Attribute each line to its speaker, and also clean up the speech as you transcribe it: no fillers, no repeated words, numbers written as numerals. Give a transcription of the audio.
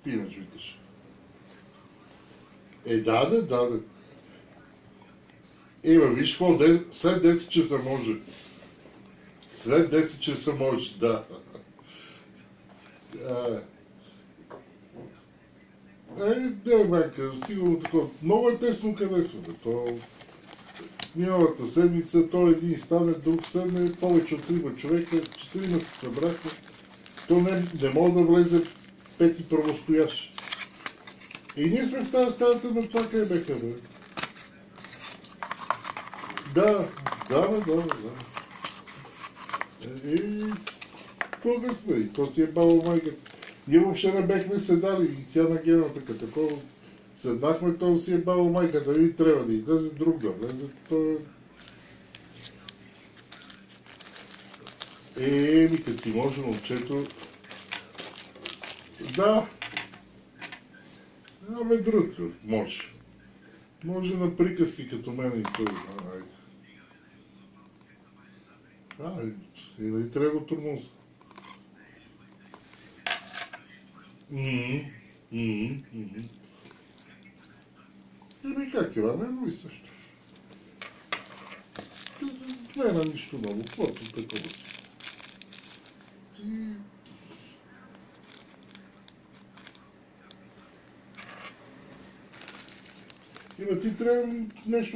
Speaker 1: Пинач, викаш. Да. Виж какво, след 10 часа може. След 10 часа може, да. Не, майка, сигурно такова. Много е тесно къде сме. Миналата седмица той един стане, друг седне, повече от 3 човека, 4 се събраха. То не може да влезе пети правостоящ. И ние сме в тази стаята на това къде беха, бе. Да. Тога сме, и то си е баба майката. Ние въобще не бехме седали и ця на гената като такова. Седнахме, то си е баба майката, и трябва да излезе друг да влезе. Като си може момчето. Да. Друг, може. Може на приказки като мен и той. И да и трябва го турмоз. Как това? Не, и също. Не на нищо много, каквото такова си. Ти трябва нещо